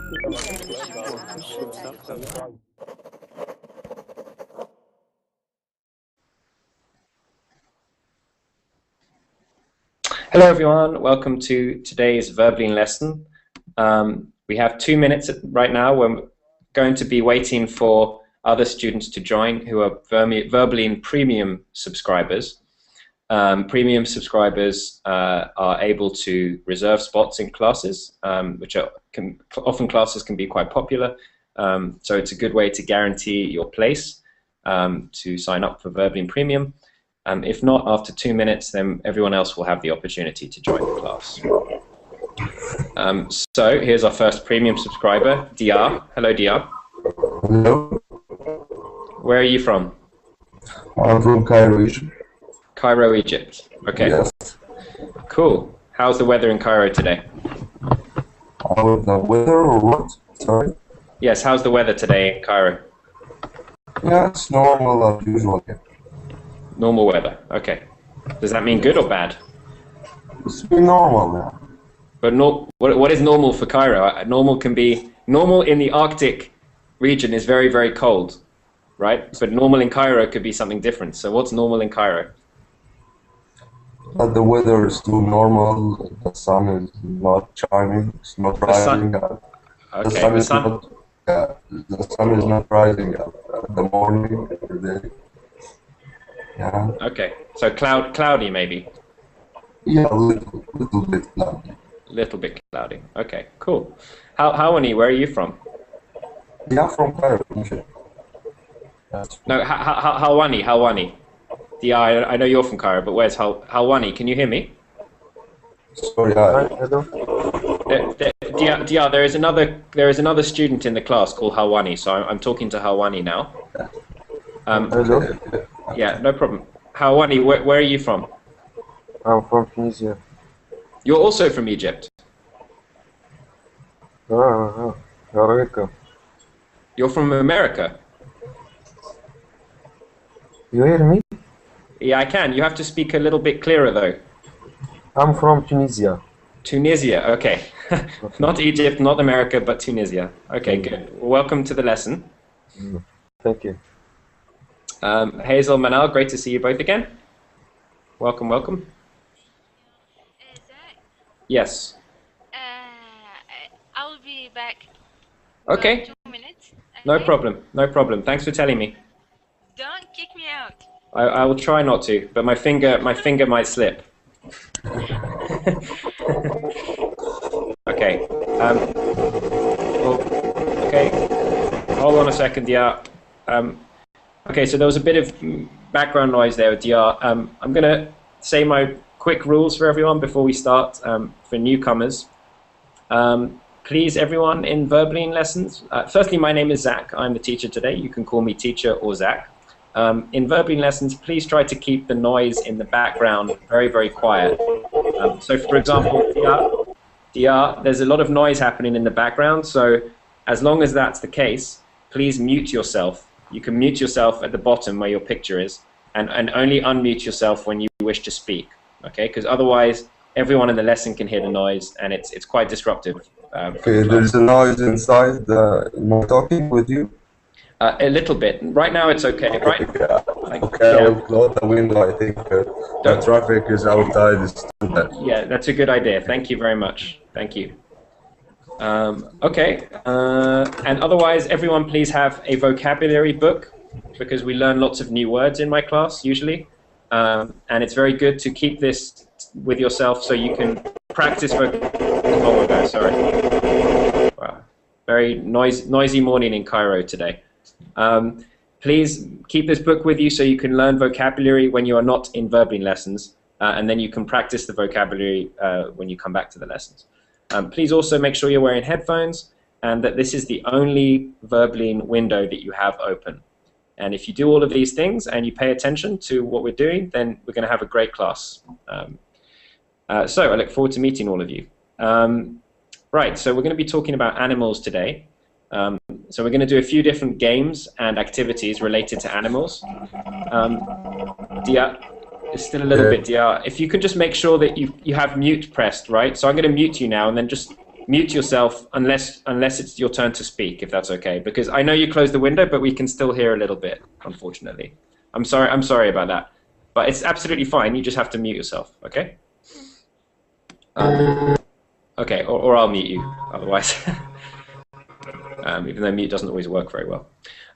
Hello everyone, welcome to today's Verbline lesson. We have 2 minutes right now. We're going to be waiting for other students to join who are Verbline premium subscribers. Premium subscribers are able to reserve spots in classes, which are often classes can be quite popular. So it's a good way to guarantee your place to sign up for Verbline Premium. If not, after 2 minutes, then everyone else will have the opportunity to join the class. So here's our first premium subscriber, Dia. Hello, Dia. Hello. Where are you from? I'm from Cairo, Egypt. Cairo, Egypt. Okay. Yes. Cool. How's the weather in Cairo today? How's the weather or what? Sorry? Yes, how's the weather today in Cairo? Yeah, it's normal as usual. Normal weather. Okay. Does that mean good or bad? It's been normal now. But what is normal for Cairo? Normal can be normal in the Arctic region is very, very cold, right? But normal in Cairo could be something different. So what's normal in Cairo? But the weather is too normal. The sun is not shining. It's not rising. Okay. The sun is not rising at the morning every day. Yeah. Okay. So cloudy maybe. Yeah, a little bit cloudy. Little bit cloudy. Okay. Cool. Hawani, where are you from? Yeah, from Cairo. No, Hawani. Yeah, I know you're from Cairo, but where's Hawani? Can you hear me? Sorry, hello. Dia, there is another student in the class called Hawani, so I'm talking to Hawani now. Hello. Yeah, no problem. Hawani, where are you from? I'm from Tunisia. You're also from Egypt. America. You're from America. You hear me? Yeah, I can. You have to speak a little bit clearer, though. I'm from Tunisia. Tunisia, okay. Not Egypt, not America, but Tunisia. Okay, good. Welcome to the lesson. Thank you. Hazel, Manal, great to see you both again. Welcome, welcome. Zach, Yes. I'll be back. Okay. 2 minutes. No Okay? problem, no problem. Thanks for telling me. Don't kick me out. I will try not to, but my finger might slip. Okay. Okay. Hold on a second, yeah. Okay, so there was a bit of background noise there with DR. I'm going to say my quick rules for everyone before we start. For newcomers, please, everyone in Verbline lessons. Firstly, my name is Zach. I'm the teacher today. You can call me teacher or Zach. In Verbline lessons, please try to keep the noise in the background very, very quiet. So, for example, DR, there's a lot of noise happening in the background. So, as long as that's the case, please mute yourself. You can mute yourself at the bottom where your picture is, and only unmute yourself when you wish to speak. Okay? Because otherwise, everyone in the lesson can hear the noise, and it's quite disruptive. Okay, there's a noise inside my talking with you. A little bit. Right now it's okay, right? Okay, I will close the window. I think the traffic is outside. It's too bad. Yeah, that's a good idea. Thank you very much. Thank you. Okay, and otherwise, everyone please have a vocabulary book, because we learn lots of new words in my class, usually. And it's very good to keep this with yourself so you can practice vocabulary. Oh my God, sorry. Wow. Very noisy morning in Cairo today. Please keep this book with you so you can learn vocabulary when you are not in Verbline lessons, and then you can practice the vocabulary when you come back to the lessons. Please also make sure you're wearing headphones and that this is the only Verbline window that you have open. And if you do all of these things and you pay attention to what we're doing, then we're going to have a great class. So I look forward to meeting all of you. Right, so we're going to be talking about animals today. So we're going to do a few different games and activities related to animals. Dia, it's still a little bit, Dia. If you could just make sure that you have mute pressed, right? So I'm going to mute you now, and then just mute yourself unless it's your turn to speak, if that's okay. Because I know you closed the window, but we can still hear a little bit, unfortunately. I'm sorry about that. But it's absolutely fine. You just have to mute yourself, okay? Okay, or I'll mute you, otherwise. Even though mute doesn't always work very well.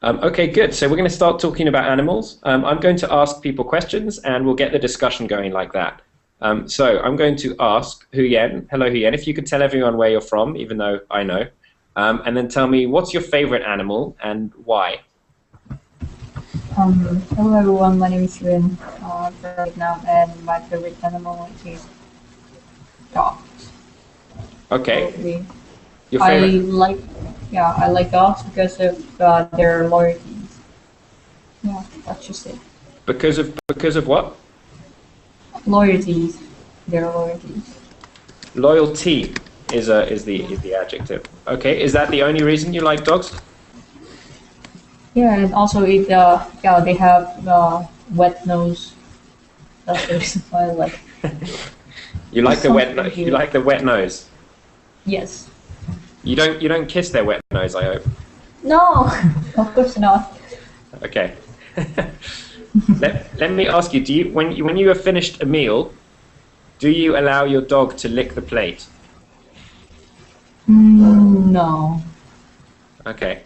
Okay, good. So we're going to start talking about animals. I'm going to ask people questions, and we'll get the discussion going like that. So I'm going to ask Huyen. Hello, Huyen. If you could tell everyone where you're from, even though I know. And then tell me, what's your favorite animal and why? Hello everyone, my name is Huyen from Vietnam, and my favorite animal is dogs. Okay. Probably. Your favorite? I like dogs because of their loyalties. Yeah, that's just it. Because of what? Loyalties. Their loyalties. Loyalty is the adjective. Okay. Is that the only reason you like dogs? Yeah, and also they have wet nose. That's the reason why I like. You like the wet you like the wet nose. Yes. You don't kiss their wet nose, I hope. No, of course not. Okay. Let me ask you: when you have finished a meal, do you allow your dog to lick the plate? No. Okay.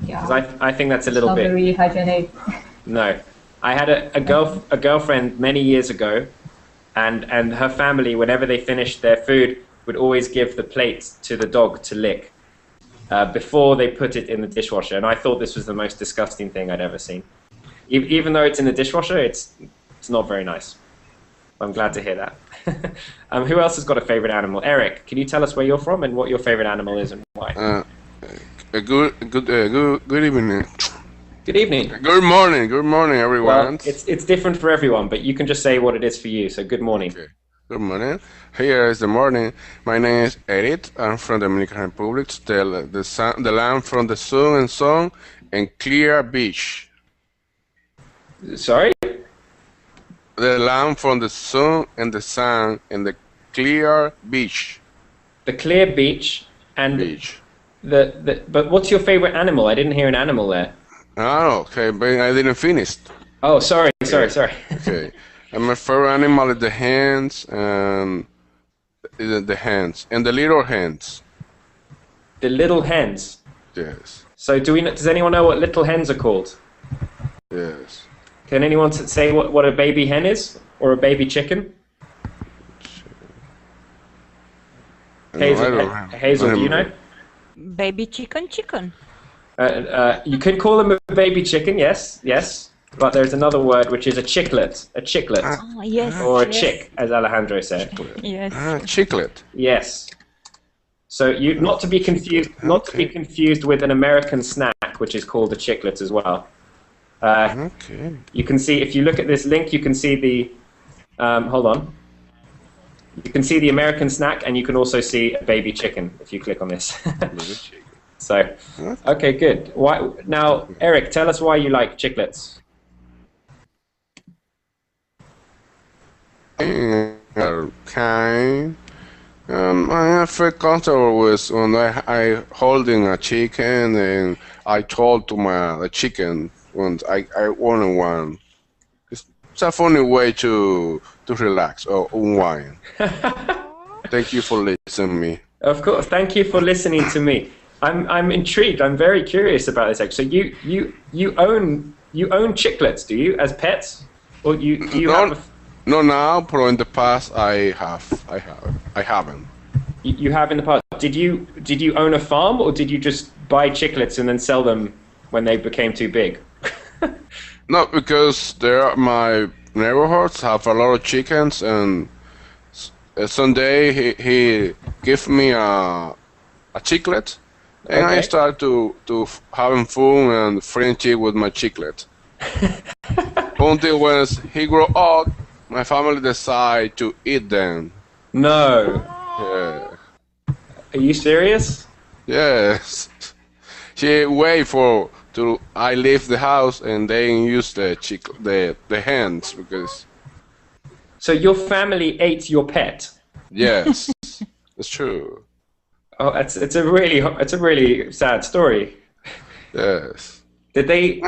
Yeah. 'Cause I think that's a little bit. Not very hygienic. No, I had a girlfriend many years ago, and her family, whenever they finished their food, would always give the plate to the dog to lick before they put it in the dishwasher. And I thought this was the most disgusting thing I'd ever seen. Even though it's in the dishwasher, it's not very nice. I'm glad to hear that. Who else has got a favorite animal? Eric, can you tell us where you're from and what your favorite animal is and why? Good evening. Good evening. Good morning, everyone. Well, it's different for everyone, but you can just say what it is for you. So good morning. Okay. Good morning. Here is the morning. My name is Eric. I'm from the Dominican Republic. The land from the sun and sun and clear beach. Sorry? The land from the sun and the the clear beach. The clear beach and Beach. But what's your favorite animal? I didn't hear an animal there. Oh, okay, but I didn't finish. Oh, sorry. Okay. And my favorite animal is the hens and the hens and the little hens. The little hens. Yes. So does anyone know what little hens are called? Yes. Can anyone say what a baby hen is or a baby chicken? Hazel, do you know? Baby chicken. You can call them a baby chicken, yes. But there's another word which is a chicklet. A chicklet. Oh, yes. Or a chick, as Alejandro said. Yes. Chicklet. Yes. So not to be confused with an American snack, which is called a chicklet as well. Okay. You can see, if you look at this link, you can see the, hold on. You can see the American snack, and you can also see a baby chicken if you click on this. So, okay, good. Why now, Eric? Tell us why you like chiclets. Kind. I feel comfortable with when I holding a chicken and I told to the chicken when I wanted one. It's a funny way to relax or unwind. Thank you for listening to me. Of course, thank you for listening to me. I'm intrigued. I'm very curious about this. Actually, so you own chiclets, do you, as pets, or you have? No, now, but in the past I haven't. You have in the past. Did you own a farm, or did you just buy chiclets and then sell them when they became too big? No, because my neighborhoods have a lot of chickens, and someday he gave me a chicklet, and I started to having fun and friendship with my chicklet. Until when he grew up, my family decided to eat them. No. Yeah. Are you serious? Yes. She wait till I leave the house and then use the hens because. So your family ate your pet? Yes, it's true. Oh, it's a really sad story. Yes. Could they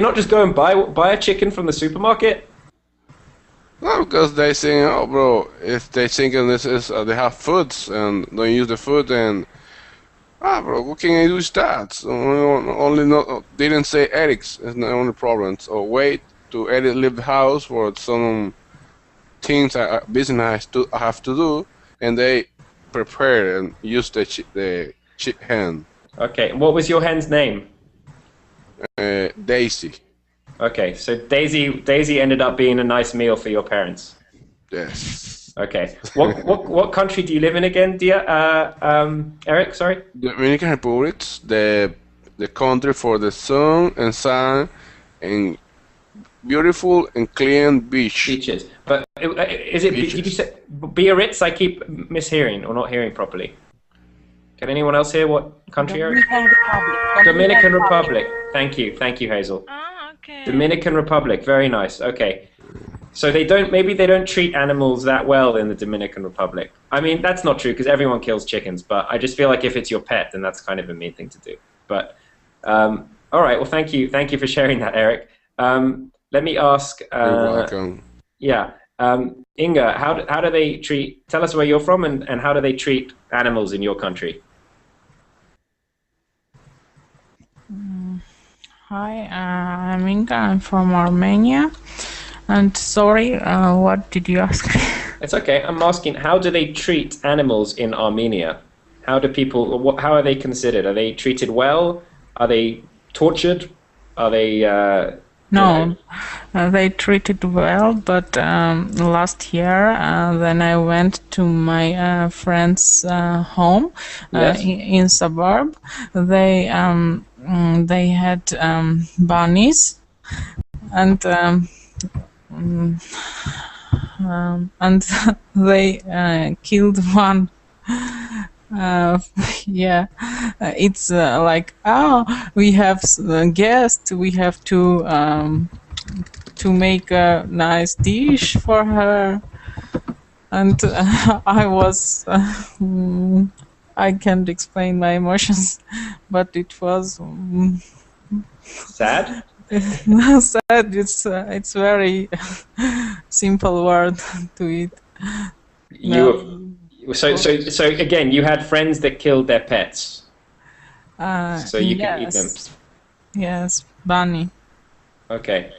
not just go and buy a chicken from the supermarket? No, because they think, oh, bro, if they thinking this is they have foods and don't use the food, and bro, what can I do with that? Only not didn't say ethics is the only problem. So wait to edit leave the house for some things business I have to do, and they prepare and use the hen. Okay, what was your hen's name? Daisy. Okay, so Daisy ended up being a nice meal for your parents. Yes. Okay. What country do you live in again, dear? Eric, sorry? Dominican Republic, the country for the sun and beautiful and clean Beaches. But is it? Beaches. Did you say Biarritz? I keep mishearing or not hearing properly. Can anyone else hear what country? Eric? Dominican Republic. Thank you, Hazel. Oh, okay. Dominican Republic. Very nice. Okay. So maybe they don't treat animals that well in the Dominican Republic. I mean, that's not true because everyone kills chickens, but I just feel like if it's your pet, then that's kind of a mean thing to do. But all right, well, thank you for sharing that, Eric. Let me ask. You're welcome. Yeah, Inga, how do they treat? Tell us where you're from and how do they treat animals in your country? Hi, I'm Inga. I'm from Armenia. And sorry, what did you ask me? It's okay. I'm asking, how do they treat animals in Armenia? How are they considered? Are they treated well? Are they tortured? Are they? No, they treated well. But last year, then I went to my friend's home Yes. in suburb. They had bunnies and. And they killed one. Yeah, it's like, oh, we have a guest. We have to make a nice dish for her. And I was, I can't explain my emotions, but it was Sad? sad. It's very simple word to it. So again, you had friends that killed their pets, so you could eat them. Yes, bunny. Okay,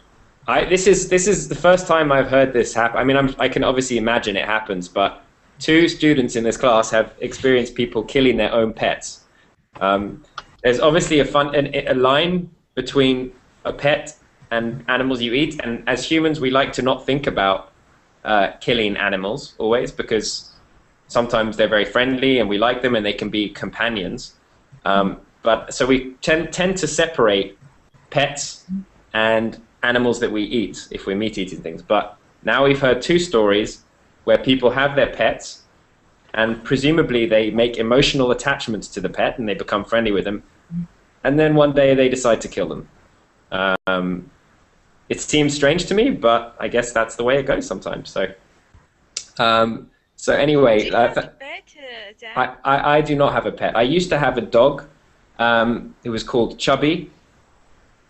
this is the first time I've heard this happen. I mean, I can obviously imagine it happens, but 2 students in this class have experienced people killing their own pets. There's obviously a line between a pet and animals you eat, and as humans we like to not think about killing animals always, because sometimes they're very friendly and we like them and they can be companions, but so we tend to separate pets and animals that we eat if we're meat eating things. But now we've heard 2 stories where people have their pets and presumably they make emotional attachments to the pet and they become friendly with them, and then one day they decide to kill them. It seems strange to me, but I guess that's the way it goes sometimes. So anyway, Do you have a pet, Dan? I do not have a pet. I used to have a dog. It was called Chubby.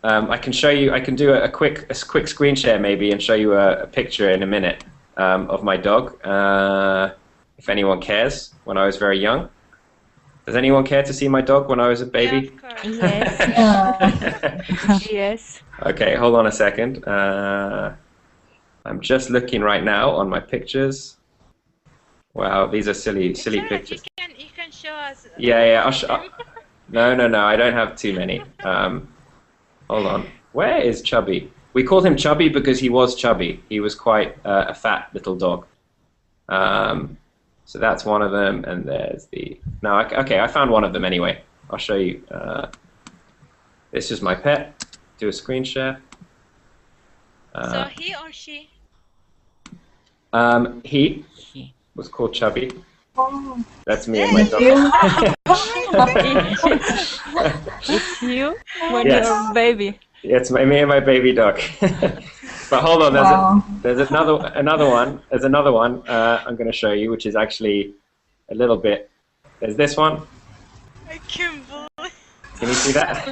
I can show you. I can do a quick screen share maybe and show you a picture in a minute of my dog. If anyone cares, when I was very young. Does anyone care to see my dog when I was a baby? Yeah, of course. Yes. Okay, hold on a second. I'm just looking right now on my pictures. Wow, these are silly It's alright, pictures. You can show us. Yeah. No, I don't have too many. Hold on. Where is Chubby? We called him Chubby because he was chubby. He was quite a fat little dog. So that's one of them, and there's the... No, okay, I found one of them anyway. I'll show you. This is my pet. Do a screen share. So he or she? He was called Chubby. Oh, That's me and my dog. It's you when Yes. you're a baby. It's me and my baby dog. But hold on, Wow. there's another one. There's another one I'm going to show you, which is actually a little bit There's this one. I can't believe. Can you see that?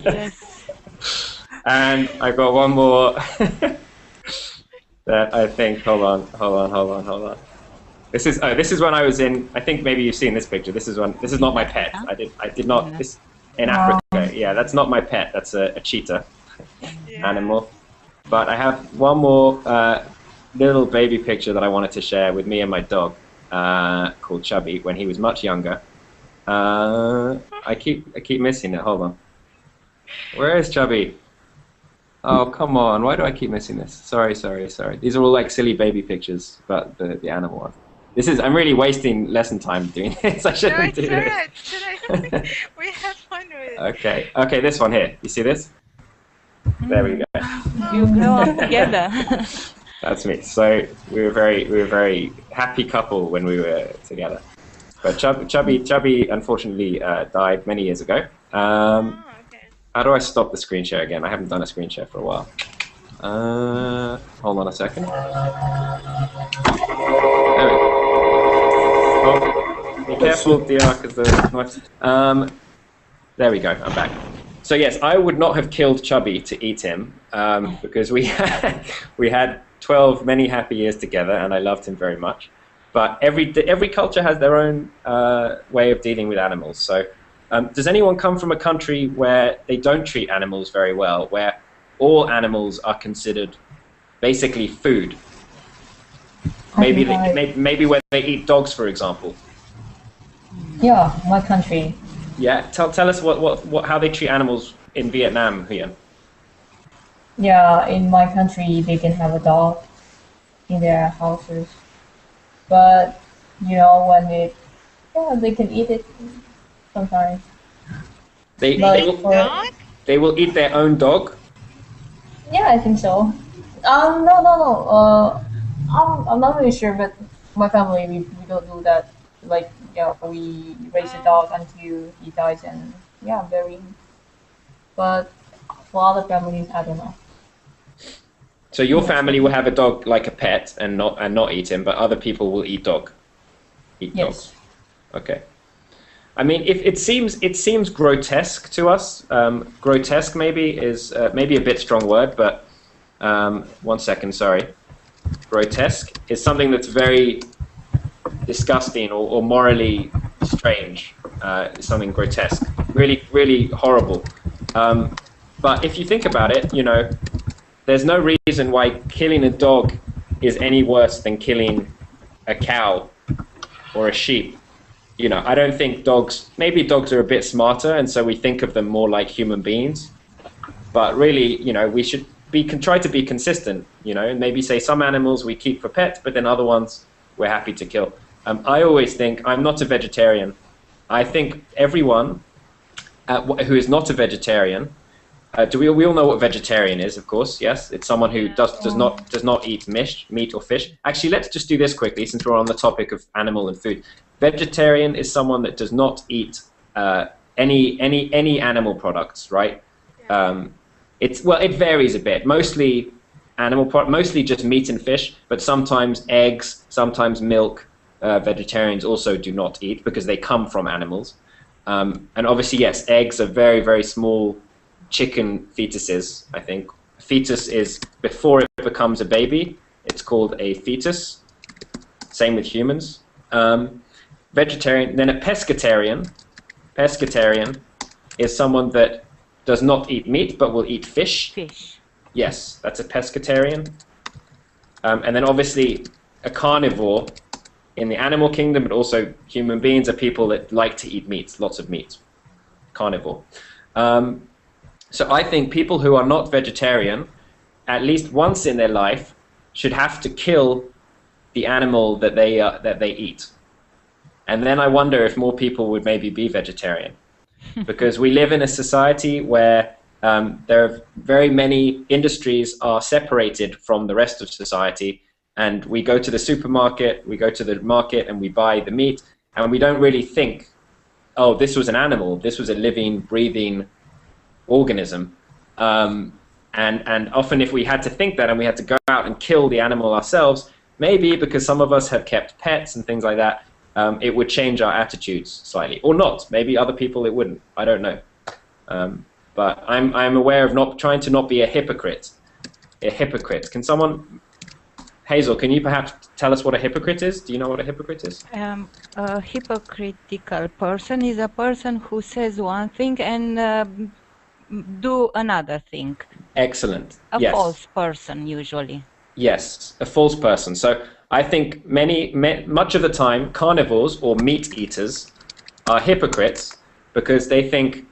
Yes. And I got one more that I think. Hold on. This is when I was in. I think maybe you've seen this picture. This is not my pet. I did not. This in Africa. Yeah, that's not my pet. That's a cheetah animal. But I have one more little baby picture that I wanted to share with me and my dog, called Chubby, when he was much younger. I keep missing it. Hold on. Where is Chubby? Oh, come on. Why do I keep missing this? Sorry. These are all like silly baby pictures, but the animal one. I'm really wasting lesson time doing this. I shouldn't do this. We have fun with it. Okay, this one here. You see this? There we go. You grow up together. That's me. So we were very happy couple when we were together. But Chubby unfortunately died many years ago. How do I stop the screen share again? I haven't done a screen share for a while. Hold on a second. There we go. Oh, be careful, DR, because the noise. There we go. I'm back. So yes, I would not have killed Chubby to eat him because we had 12 many happy years together, and I loved him very much. But every culture has their own way of dealing with animals. So does anyone come from a country where they don't treat animals very well, where all animals are considered basically food? Maybe where they eat dogs, for example. Yeah, my country. Yeah, tell us how they treat animals in Vietnam, Huyen. Yeah, in my country they can have a dog in their houses, but when they can eat it sometimes. They will eat their own dog. Yeah, I think so. No. I'm not really sure, but my family we don't do that. Like we raise a dog until he dies, and bury him. But for other families, I don't know. So your family will have a dog like a pet and not eat him, but other people will eat dog. Yes. Dog. Okay. I mean, if it seems grotesque to us. Grotesque maybe is maybe a bit strong word, but 1 second, sorry. Grotesque is something that's very disgusting or morally strange. Something grotesque, really horrible. But if you think about it, there's no reason why killing a dog is any worse than killing a cow or a sheep. I don't think maybe dogs are a bit smarter, and so we think of them more like human beings. But really, we should try to be consistent, and maybe say some animals we keep for pets, but then other ones we're happy to kill. I always think, I'm not a vegetarian. I think everyone who is not a vegetarian, we all know what vegetarian is, of course, yes? It's someone who does not eat meat or fish. Actually, let's just do this quickly, since we're on the topic of animal and food. Vegetarian is someone that does not eat any animal products, right? It varies a bit. Mostly mostly just meat and fish, but sometimes eggs, sometimes milk. Vegetarians also do not eat because they come from animals. And obviously, yes, eggs are very, very small chicken fetuses, I think. Fetus is before it becomes a baby. It's called a fetus. Same with humans. Vegetarian, then a pescatarian. Pescatarian is someone that does not eat meat but will eat fish. Fish. Yes, that's a pescatarian. And then obviously a carnivore in the animal kingdom, but also human beings are people that like to eat meat, lots of meat. Carnivore. So I think people who are not vegetarian, at least once in their life, should have to kill the animal that they eat. And then I wonder if more people would maybe be vegetarian. Because we live in a society where there are very many industries are separated from the rest of society, and we go to the supermarket, we go to the market, and we buy the meat, and we don't really think, oh, this was an animal, this was a living, breathing organism. And often if we had to think that and we had to go out and kill the animal ourselves, maybe because some of us have kept pets and things like that, it would change our attitudes slightly, or not. Maybe other people it wouldn't. I don't know. But I'm aware of not trying to not be a hypocrite. A hypocrite. Can someone, Hazel? Can you perhaps tell us what a hypocrite is? Do you know what a hypocrite is? A hypocritical person is a person who says one thing and do another thing. Excellent. A Yes. false person, usually. Yes, a false person. So I think much of the time, carnivores or meat eaters are hypocrites because they think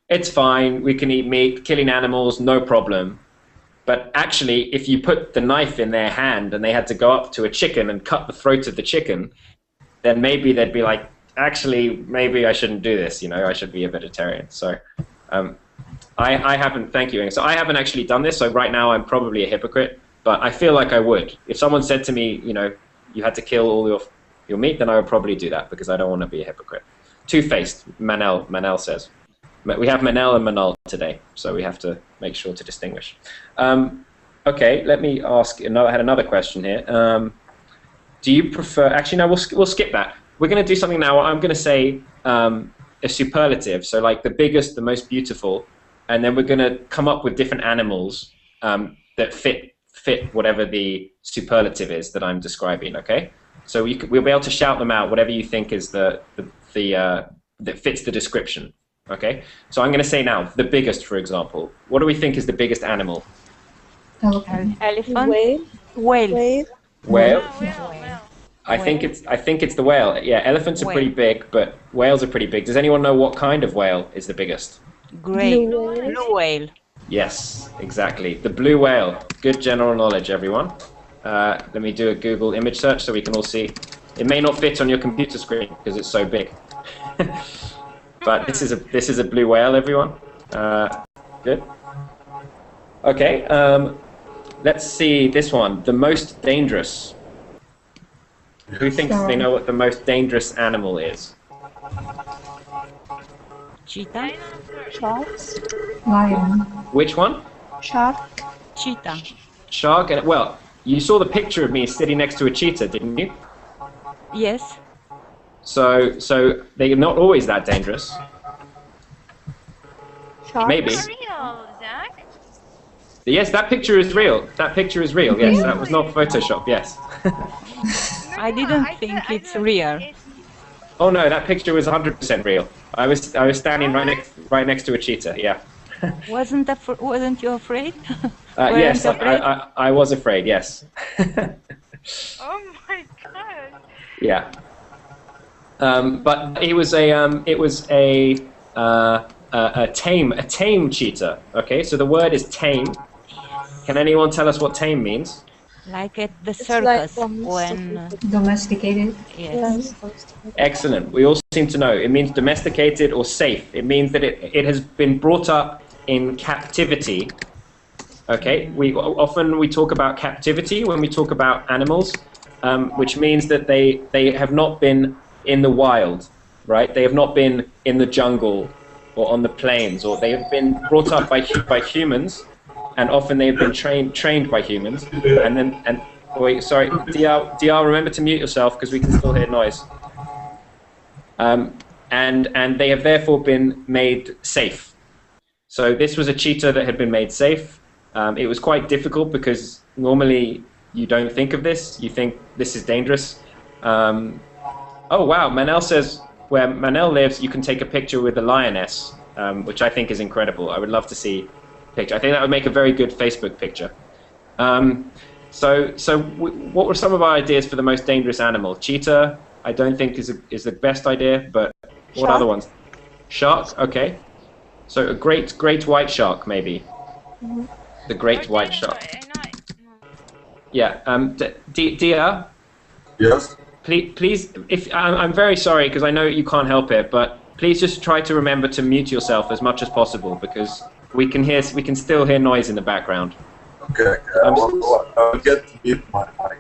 it's fine, we can eat meat, killing animals, no problem. But actually, if you put the knife in their hand and they had to go up to a chicken and cut the throat of the chicken, then maybe they'd be like, actually, maybe I shouldn't do this, I should be a vegetarian. So I haven't, thank you. So I haven't actually done this, so right now I'm probably a hypocrite, but I feel like I would. If someone said to me, you had to kill all your meat, then I would probably do that because I don't want to be a hypocrite. Two-faced, Manel says. We have Manel and Manal today, so we have to make sure to distinguish. Okay, let me ask. I had another question here. Do you prefer? Actually, no. We'll skip that. We're going to do something now. I'm going to say a superlative, so like the biggest, the most beautiful, and then we're going to come up with different animals that fit whatever the superlative is that I'm describing. Okay, so we'll be able to shout them out, whatever you think is that fits the description. Okay, so I'm going to say now the biggest, for example. What do we think is the biggest animal? Elephant. Elephant. Whale. Whale. I think it's the whale. Yeah, elephants are pretty big, but whales are pretty big. Does anyone know what kind of whale is the biggest? Great. Blue whale. Yes, exactly. The blue whale. Good general knowledge, everyone. Let me do a Google image search so we can all see. It may not fit on your computer screen because it's so big. But this is a blue whale, everyone. Good. Okay. Let's see this one. The most dangerous. Who thinks they know what the most dangerous animal is? Cheetah. Sharks. Lion. Which one? Shark. Cheetah. Shark. And well, you saw the picture of me sitting next to a cheetah, didn't you? Yes. So they're not always that dangerous. Sharks. Maybe. Real, Zach. Yes, that picture is real. That picture is real. Yes, that was not Photoshop. Yes. I didn't think it's real. Oh no, that picture was 100% real. I was standing right next to a cheetah. Yeah. Wasn't you afraid? Yes, I was afraid. Yes. Oh my god. Yeah. But it was a tame cheetah. Okay, so the word is tame. Can anyone tell us what tame means? Like at the circus when domesticated. Yes. Excellent. We all seem to know. It means domesticated or safe. It means that it has been brought up in captivity. Okay. We talk about captivity when we talk about animals, which means that they have not been in the wild, right? They have not been in the jungle or on the plains, or they have been brought up by humans. And often they have been trained by humans. And wait, sorry, DR, remember to mute yourself because we can still hear noise. And they have therefore been made safe. So this was a cheetah that had been made safe. It was quite difficult because normally you don't think of this. You think this is dangerous. Oh wow, Manel says where Manel lives, you can take a picture with a lioness, which I think is incredible. I would love to see. Picture. I think that would make a very good Facebook picture. What were some of our ideas for the most dangerous animal? Cheetah, I don't think is the best idea, but what other ones? Shark, okay. So a great white shark, maybe. Mm-hmm. The great white shark. Yeah. Dia. Yes. Please, if I'm very sorry because I know you can't help it, but please just try to remember to mute yourself as much as possible because we can still hear noise in the background. Okay. I'll get to mute my mic.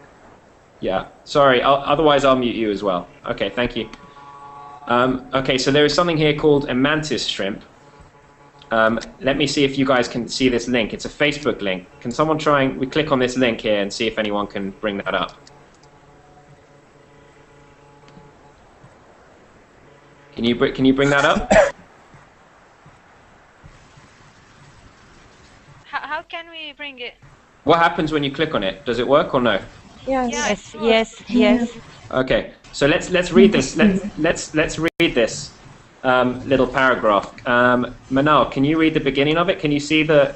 Yeah. Sorry. Otherwise, I'll mute you as well. Okay. Thank you. Okay. So there is something here called a mantis shrimp. Let me see if you guys can see this link. It's a Facebook link. Can someone we click on this link here and see if anyone can bring that up? Can you bring that up? How can we bring it? What happens when you click on it? Does it work or no? Yeah, Yes, it yes, yes. Okay, so let's read this. Let's read this little paragraph. Manal, can you read the beginning of it? Can you see the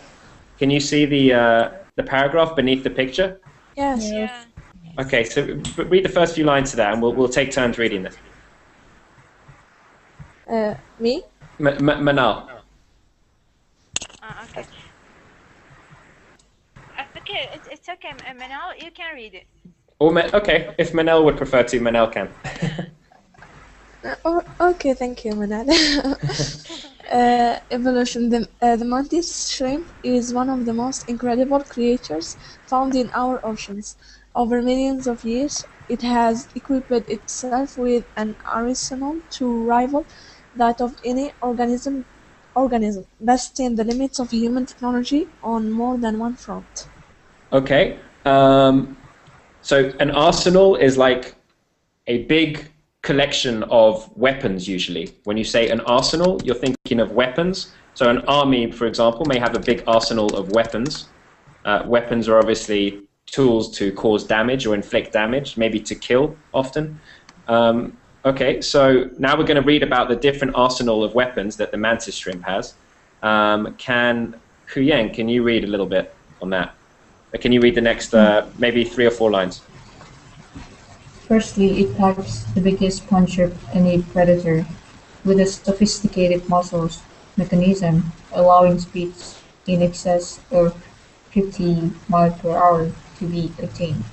paragraph beneath the picture? Yes. Yeah. Okay, so read the first few lines to that, and we'll take turns reading this. Me? Manal. Okay. Okay, it's okay, Manal. You can read it. Okay, if Manel would prefer to, Manel can. Okay, thank you, Manal. Evolution. The mantis shrimp is one of the most incredible creatures found in our oceans. Over millions of years, it has equipped itself with an arsenal to rival that of any organism, besting the limits of human technology on more than one front. Okay. So an arsenal is like a big collection of weapons usually. When you say an arsenal, you're thinking of weapons. So an army, for example, may have a big arsenal of weapons. Weapons are obviously tools to cause damage or inflict damage, maybe to kill often. Okay, so now we're going to read about the different arsenal of weapons that the mantis shrimp has. Huyang, can you read a little bit on that? Can you read the next maybe 3 or 4 lines? Firstly, it packs the biggest punch of any predator, with a sophisticated muscles mechanism allowing speeds in excess of 50 miles per hour to be attained.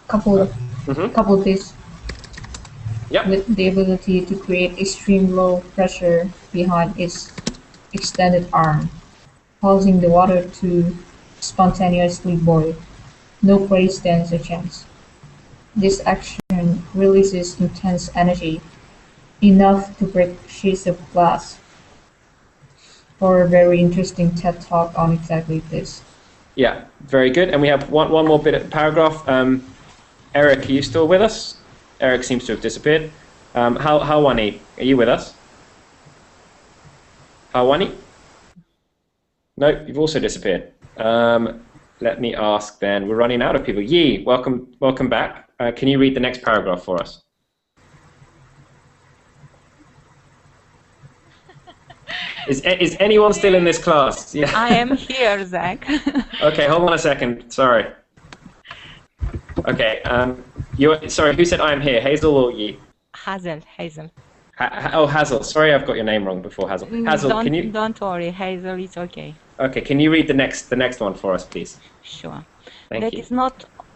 Couple this with the ability to create extreme low pressure behind its extended arm, causing the water to spontaneously boil. No prey stands a chance. This action releases intense energy, enough to break sheets of glass. For a very interesting TED Talk on exactly this. Yeah, very good. And we have one more bit of paragraph. Eric, are you still with us? Eric seems to have disappeared. Hawani, are you with us? Hawani? No, you've also disappeared. Let me ask then. We're running out of people. Yi, welcome back. Can you read the next paragraph for us? Is anyone still in this class? Yeah. I am here, Zach. Okay, hold on a second. Sorry. Okay. Sorry. Who said I am here? Hazel or Yi? Hazel. Hazel. Sorry, I've got your name wrong before, Hazel. Hazel, can you? Don't worry, Hazel. It's okay. Okay. Can you read the next one for us, please? Sure. Thank you.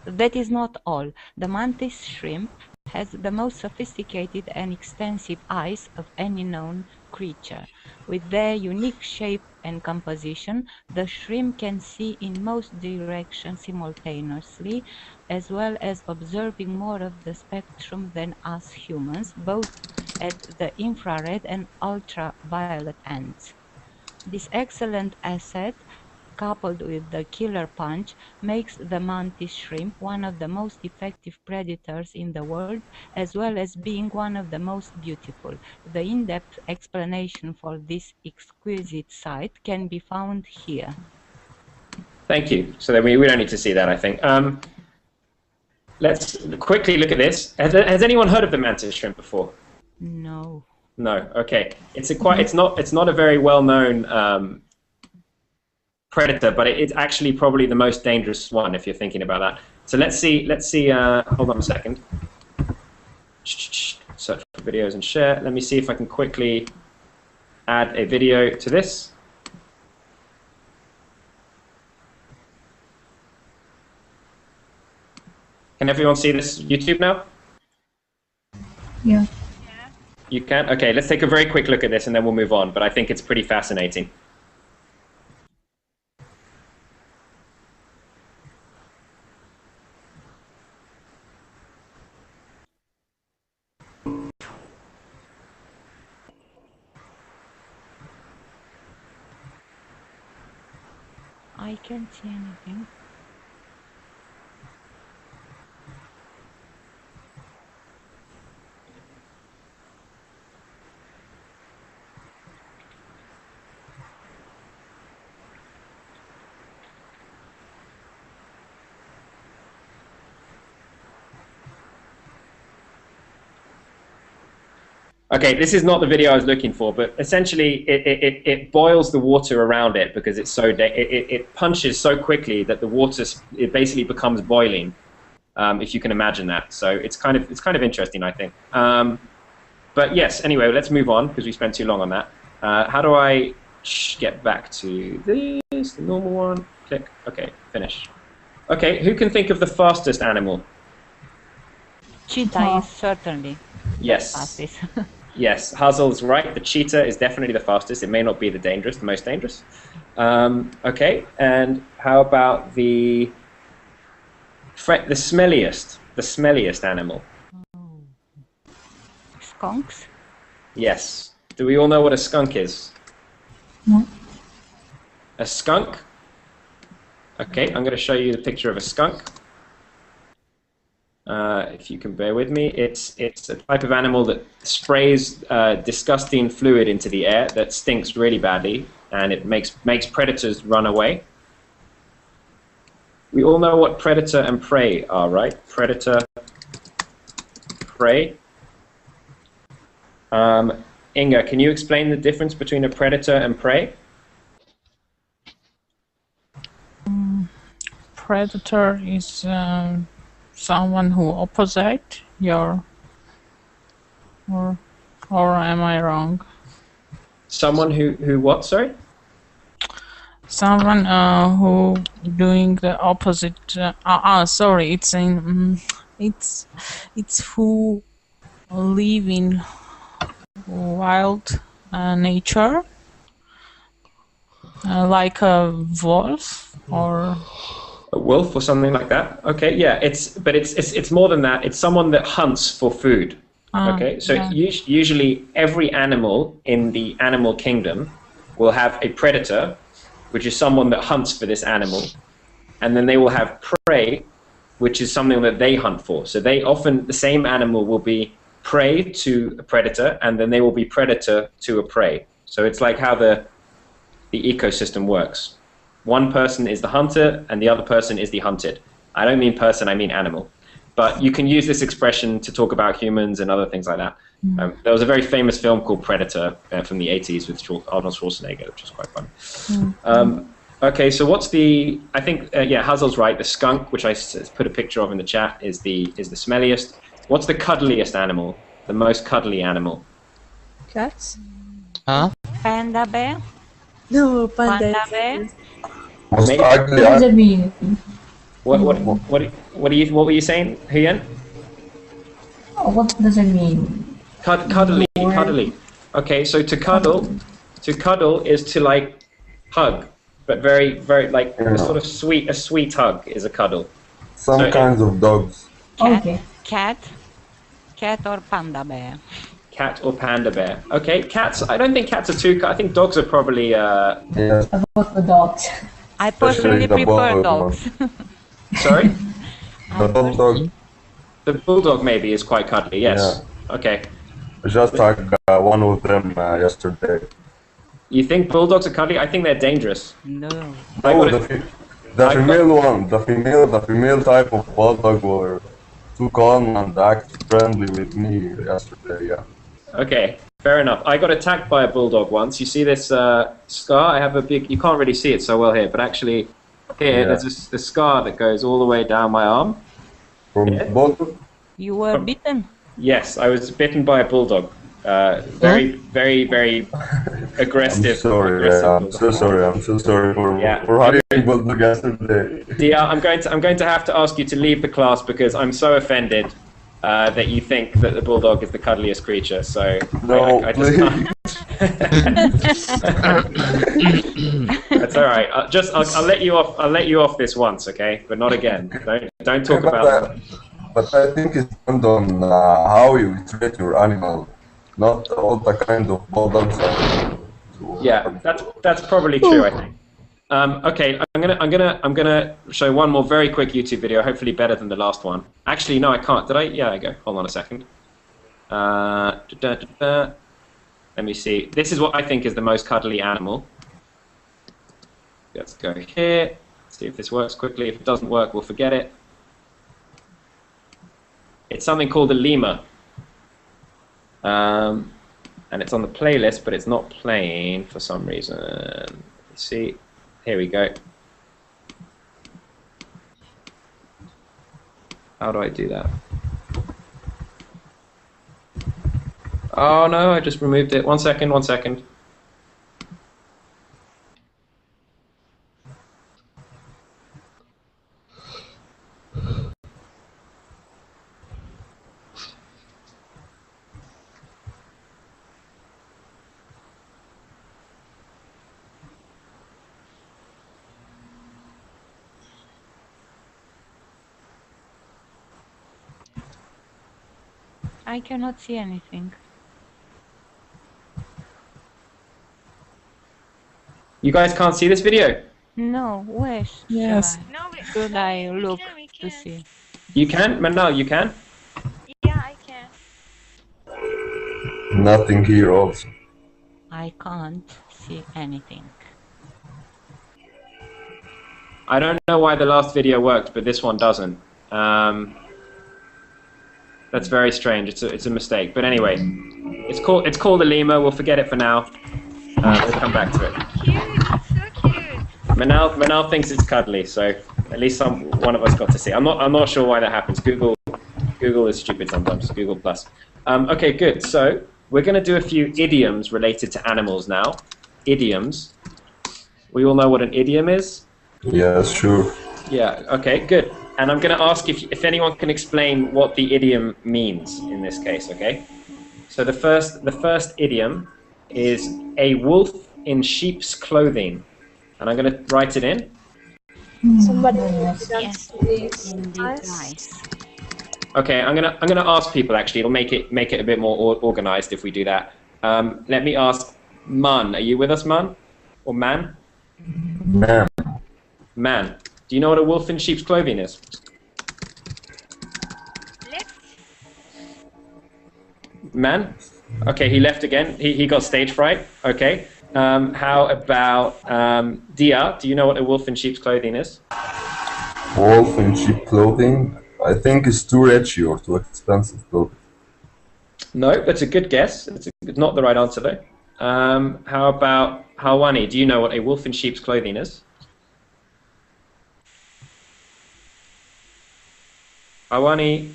That is not all. The mantis shrimp has the most sophisticated and extensive eyes of any known creature. With their unique shape and composition, the shrimp can see in most directions simultaneously, as well as observing more of the spectrum than us humans, both at the infrared and ultraviolet ends. This excellent asset, coupled with the killer punch, makes the mantis shrimp one of the most effective predators in the world, as well as being one of the most beautiful. The in-depth explanation for this exquisite sight can be found here. Thank you. So then we don't need to see that, I think. Let's quickly look at this. Has anyone heard of the mantis shrimp before? No. No. Okay. It's not a very well-known predator, but it's actually probably the most dangerous one if you're thinking about that. So let's see. Hold on a second. Search for videos and share. Let me see if I can quickly add a video to this. Can everyone see this YouTube now? Yeah. You can? Okay, let's take a very quick look at this and then we'll move on, but I think it's pretty fascinating. I can't see anything. Okay, this is not the video I was looking for, but essentially it boils the water around it because it's so it punches so quickly that the water it basically becomes boiling, if you can imagine that. So it's kind of interesting, I think. But yes, anyway, let's move on because we spent too long on that. How do I get back to this? The normal one. Click. Okay, finish. Okay, who can think of the fastest animal? Cheetah is certainly Yes. the fastest. Yes, Hazel's right. The cheetah is definitely the fastest. It may not be the most dangerous. Okay, and how about the smelliest animal? Skunks? Yes. Do we all know what a skunk is? No. A skunk? Okay, I'm going to show you the picture of a skunk. If you can bear with me, it's a type of animal that sprays disgusting fluid into the air that stinks really badly, and it makes predators run away. We all know what predator and prey are, right? Predator, prey. Inga, can you explain the difference between a predator and prey? Predator is someone who opposite your, or am I wrong? Someone who what? Sorry. Someone who doing the opposite. Sorry, it's in it's who live in wild nature, like a wolf or A wolf or something like that. Okay, yeah. It's more than that. It's someone that hunts for food. Okay, so yeah. Usually every animal in the animal kingdom will have a predator, which is someone that hunts for this animal, and then they will have prey, which is something that they hunt for. So the same animal will be prey to a predator, and then they will be predator to a prey. So it's like how the ecosystem works. One person is the hunter, and the other person is the hunted. I don't mean person, I mean animal. But you can use this expression to talk about humans and other things like that. There was a very famous film called Predator from the 80s with Arnold Schwarzenegger, which was quite fun. Okay, so what's the? I think Hazel's right. The skunk, which I put a picture of in the chat, is the smelliest. What's the cuddliest animal? The most cuddly animal? Cats? Huh? Panda bear? No, panda. Panda bear? Most Maybe- ugly. What does it mean? What were you saying, Huyen? Oh, what does it mean? Cuddly. Okay, so to cuddle is to like hug, but very, very like a sort of a sweet hug is a cuddle. Some So- kinds of dogs. Okay. Cat or panda bear? Cat or panda bear? Okay, cats. I don't think cats are too. I think dogs are probably. Yes. About the dogs. I personally the prefer bulldog dogs. Sorry, The bulldog the bulldog maybe is quite cuddly. Yes. Okay. just hugged one of them yesterday. You think bulldogs are cuddly? I think they're dangerous. No. I Oh, got the I got- female one, the female type of bulldog were too calm and act friendly with me yesterday. Yeah. Okay, fair enough. I got attacked by a bulldog once. You see this scar? I have a big. You can't really see it so well here, but actually, here Yeah. there's a scar that goes all the way down my arm. From Yeah. bulldog. You were bitten? Yes, I was bitten by a bulldog. Very, very, very aggressive. I'm sorry. aggressive I'm bulldog. so sorry. I'm so sorry Yeah. for hugging bulldog yesterday. Dia, I'm going to have to ask you to leave the class because I'm so offended that you think that the bulldog is the cuddliest creature. So No, I just can't. That's all right. I'll let you off. I'll let you off this once, okay? But not again. Don't talk about that. But I think it depends on how you treat your animal, not all the kind of bulldogs. Yeah, that's probably true. I think. Okay, I'm gonna show one more very quick YouTube video, hopefully better than the last one. Actually, no, I can't. Did I? Yeah, I go. Hold on a second. Let me see. This is what I think is the most cuddly animal. Let's go here. See if this works quickly. If it doesn't work, we'll forget it. It's something called a lemur. and it's on the playlist, but it's not playing for some reason. Let's see, here we go. How do I do that? Oh no, I just removed it. 1 second, 1 second. I cannot see anything. You guys can't see this video? No, where Yes. shall No, should I look we to can. see? You can? Manal, you can? Yeah, I can. Nothing here also. I can't see anything. I don't know why the last video worked, but this one doesn't. That's very strange. It's a mistake. But anyway, it's called a lemur. We'll forget it for now. We'll come back to it. Cute, it's so cute. Manal thinks it's cuddly, so at least one of us got to see. I'm not sure why that happens. Google is stupid sometimes. Google Plus. Okay, good. So we're going to do a few idioms related to animals now. Idioms. We all know what an idiom is. Yes, sure. Yeah. Okay. Good. And I'm going to ask if anyone can explain what the idiom means in this case. Okay. So the first idiom is a wolf in sheep's clothing, and I'm going to write it in. Somebody Yes, indeed, nice. nice. Okay. I'm gonna ask people. Actually, it'll make it a bit more organized if we do that. Let me ask Man. Are you with us, Man? Or Man? Man. Man. Do you know what a wolf in sheep's clothing is? Left. Man? Okay, he left again. He got stage fright. Okay. How about Dia? Do you know what a wolf in sheep's clothing is? Wolf in cheap clothing. I think it's too rich or too expensive clothing. No, that's a good guess. It's not the right answer though. How about Hawani? Do you know what a wolf in sheep's clothing is? Hawani,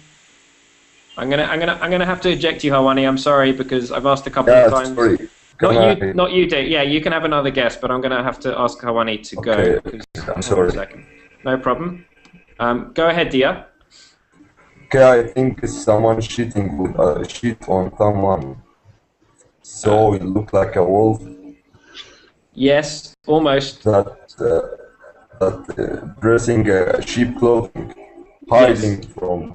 I'm gonna have to eject you, Hawani. I'm sorry because I've asked a couple of times. Sorry. Not you, Dave. Yeah, you can have another guess, but I'm gonna have to ask Hawani to go. Okay, I'm sorry. No problem. Go ahead, Dia. Okay, I think it's someone cheating with a sheet on someone. So it looked like a wolf Yes, almost. that dressing sheep clothing, hiding from.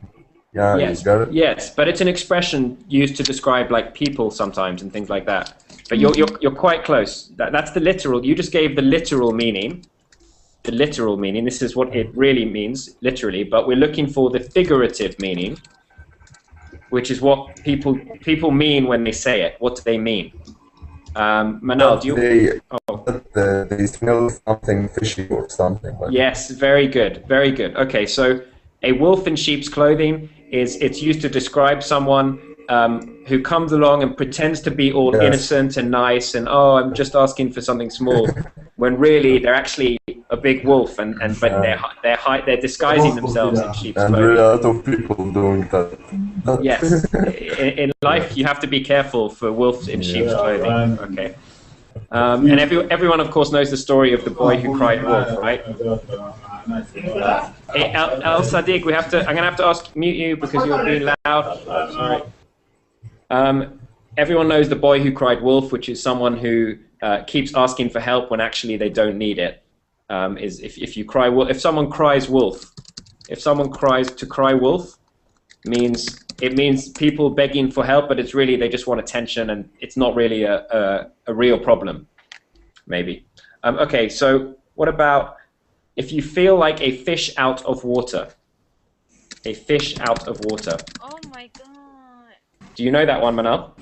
Yeah, Yes, you got it. yes, but it's an expression used to describe like people sometimes and things like that. But you're quite close. That's the literal. You just gave the literal meaning. The literal meaning. This is what it really means, literally. But we're looking for the figurative meaning, which is what people mean when they say it. What do they mean? Manal, do you? They smell something fishy or something. Like Yes, very good, very good. Okay, so a wolf in sheep's clothing it's used to describe someone who comes along and pretends to be all innocent and nice and I'm just asking for something small, when really they're actually a big wolf but they're disguising themselves in sheep's and clothing. a lot of people doing that. Yes, in life you have to be careful for wolves in sheep's clothing. Okay. And everyone, of course, knows the story of the boy who cried wolf, right? El Sadiq, I'm gonna have to mute you because you're being loud. Sorry. Everyone knows the boy who cried wolf, which is someone who keeps asking for help when actually they don't need it. If someone cries wolf, if someone cries to cry wolf, it means people begging for help, but it's really they just want attention, and it's not really a real problem, maybe. Okay, so what about if you feel like a fish out of water? A fish out of water. Oh my god. Do you know that one, Manal?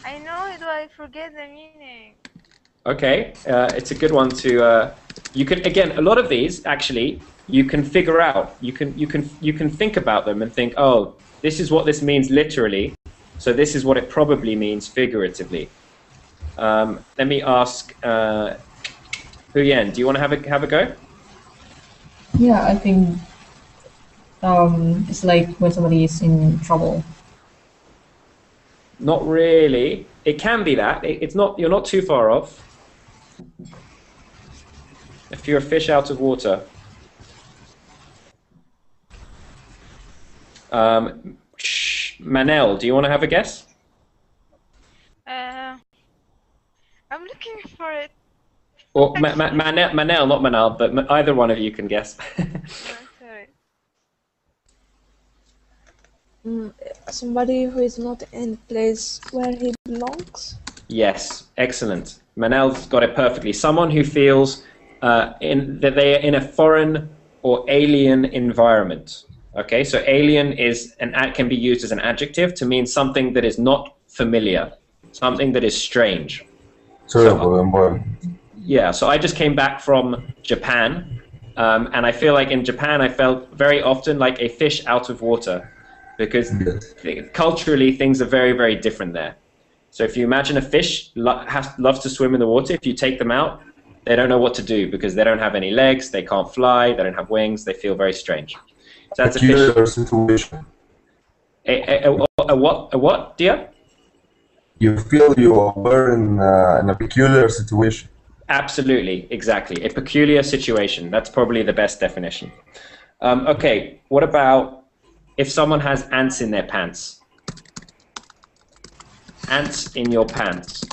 I know it, but I forget the meaning. Okay, it's a good one to. You can again a lot of these actually you can figure out. You can think about them and think, oh, this is what this means literally. So this is what it probably means figuratively. Let me ask Huyen, do you want to have a go? Yeah, I think it's like when somebody is in trouble. Not really. It can be that. It's not. You're not too far off. If you're a fish out of water. Manel, do you want to have a guess? I'm looking for it. Or Manel, not Manal, but either one of you can guess. Sorry. Somebody who is not in the place where he belongs. Yes, excellent. Manel's got it perfectly. Someone who feels that they are in a foreign or alien environment. Okay, so alien can be used as an adjective to mean something that is not familiar, something that is strange. Terrible environment. Yeah, so I just came back from Japan, and I feel like in Japan I felt very often like a fish out of water, because culturally things are very, very different there. So if you imagine a fish loves to swim in the water, if you take them out, they don't know what to do because they don't have any legs, they can't fly, they don't have wings, they feel very strange. So that's a peculiar situation. A what, dear? You feel you are in a peculiar situation. Absolutely, exactly. A peculiar situation. That's probably the best definition. Okay, what about if someone has ants in their pants? Ants in your pants.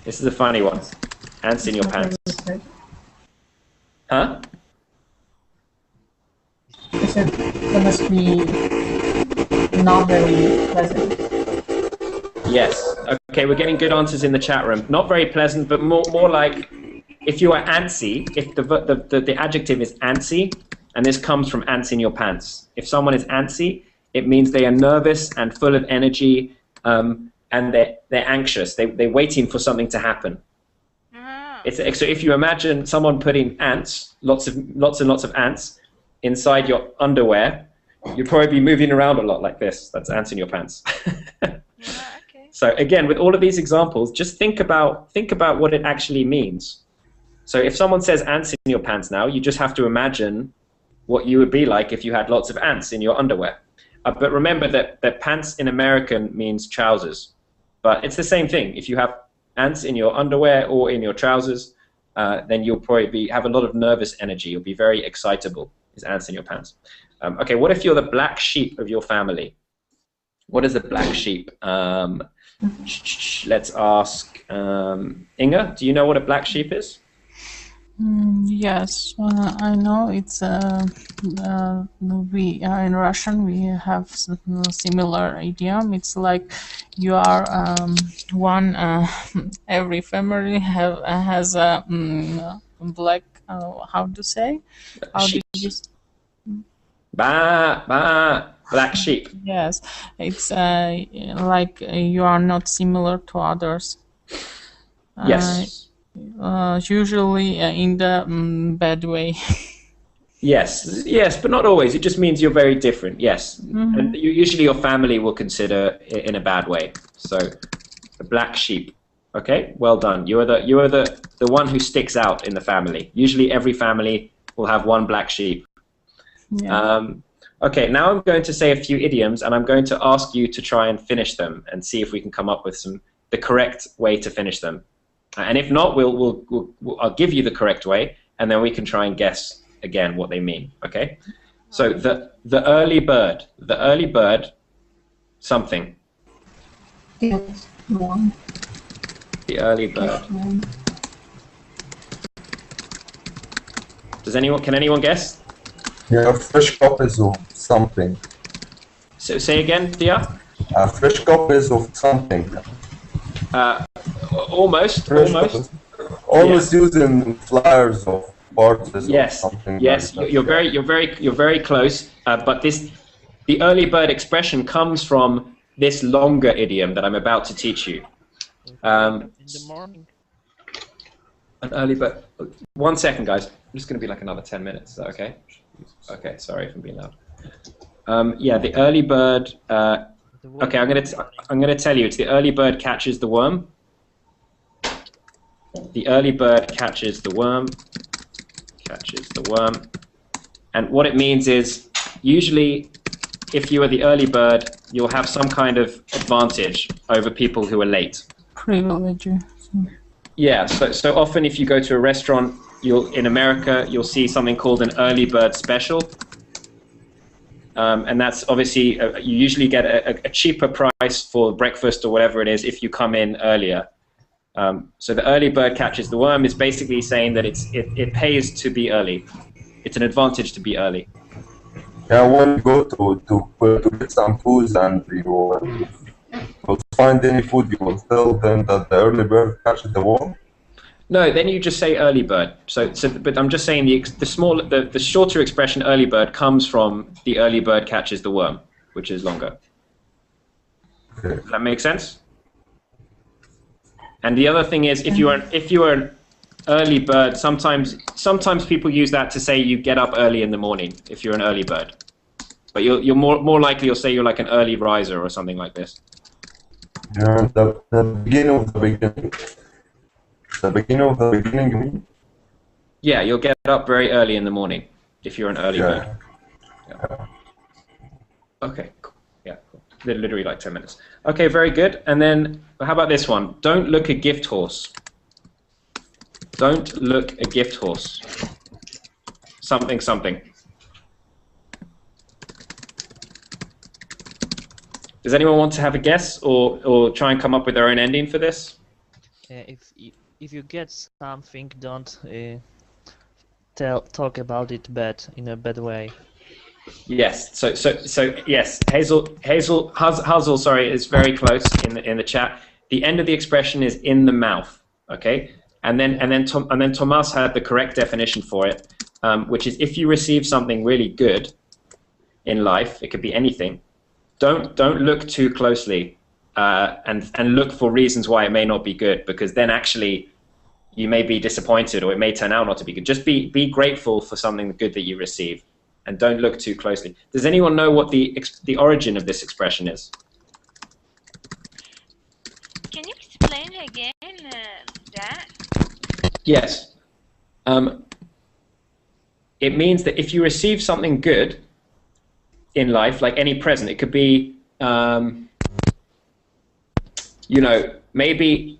This is a funny one. Ants in your pants. Huh? That must be not very pleasant. Yes. Okay, we're getting good answers in the chat room. Not very pleasant, but more like if you are antsy, if the adjective is antsy, and this comes from ants in your pants. If someone is antsy, it means they are nervous and full of energy, and they're anxious. They're waiting for something to happen. So if you imagine someone putting ants, lots and lots of ants, inside your underwear, you'd probably be moving around a lot like this. That's ants in your pants. So again, with all of these examples, just think about what it actually means. So if someone says ants in your pants now, you just have to imagine what you would be like if you had lots of ants in your underwear. But remember that pants in American means trousers. But it's the same thing. If you have ants in your underwear or in your trousers, then you'll probably have a lot of nervous energy. You'll be very excitable. Is ants in your pants. Okay, what if you're the black sheep of your family? What is the black sheep? Let's ask Inga. Do you know what a black sheep is? Yes, I know. It's we in Russian we have similar idiom. It's like you are one. Every family has a black. How to say? How do you? Black sheep. Yes, it's like you are not similar to others. Yes. Usually in the bad way. Yes, but not always. It just means you're very different. Yes, and usually your family will consider it in a bad way. So, the black sheep. Okay, well done. You are the one who sticks out in the family. Usually, every family will have one black sheep. Yeah. Okay, now I'm going to say a few idioms, and I'm going to ask you to try and finish them and see if we can come up with the correct way to finish them. And if not, I'll give you the correct way, and then we can try and guess again what they mean. Okay? So the early bird, something. The early bird. Can anyone guess? Yeah, fresh copies of something. So say again, Dia. Fresh copies of something. Almost. Always using flyers of parties. Yes. Or something. Yes. Like You're very close. But the early bird expression comes from this longer idiom that I'm about to teach you. In the morning. An early bird. 1 second, guys. I'm just going to be like another 10 minutes. Is that okay? Okay. Sorry if I'm being loud. Yeah, the early bird. The worm Okay, I'm in the morning. gonna tell you. It's the early bird catches the worm. The early bird catches the worm. Catches the worm. And what it means is, usually, if you are the early bird, you'll have some kind of advantage over people who are late. Privilege. Yeah, so often if you go to a restaurant, in America, you'll see something called an early bird special. And that's obviously, you usually get a cheaper price for breakfast or whatever it is if you come in earlier. So the early bird catches the worm is basically saying that it pays to be early. It's an advantage to be early. Yeah, when you go to get some food and you will find any food, you will tell them that the early bird catches the worm. No, then you just say early bird. But I'm just saying the shorter expression early bird comes from the early bird catches the worm, which is longer. Okay. Does that make sense? And the other thing is, if you are an early bird, sometimes people use that to say you get up early in the morning if you're an early bird. But you're more likely you'll say you're like an early riser or something like this. Yeah, the beginning of the beginning. The beginning of the beginning, you mean? Yeah, you'll get up very early in the morning if you're an early bird. Yeah. Okay, cool. Yeah, cool. Literally like 10 minutes. Okay, very good. And then, how about this one? Don't look a gift horse. Don't look a gift horse. Something, something. Does anyone want to have a guess or try and come up with their own ending for this? If you get something, don't talk about it in a bad way. Yes. So yes, Hazel, sorry, is very close in the chat. The end of the expression is in the mouth. Okay, and then Tomas had the correct definition for it, which is if you receive something really good in life, it could be anything. Don't look too closely and look for reasons why it may not be good, because then actually you may be disappointed or it may turn out not to be good. Just be grateful for something good that you receive, and don't look too closely. Does anyone know what the origin of this expression is? Can you explain again that? Yes. It means that if you receive something good in life, like any present, it could be, you know, maybe.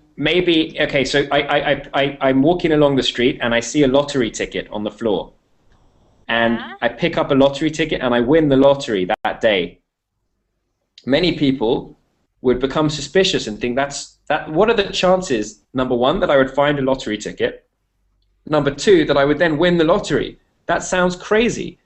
Okay, so I'm walking along the street and I see a lottery ticket on the floor, and I pick up a lottery ticket and I win the lottery that day. Many people would become suspicious and think what are the chances, number one, that I would find a lottery ticket, number two, that I would then win the lottery? That sounds crazy,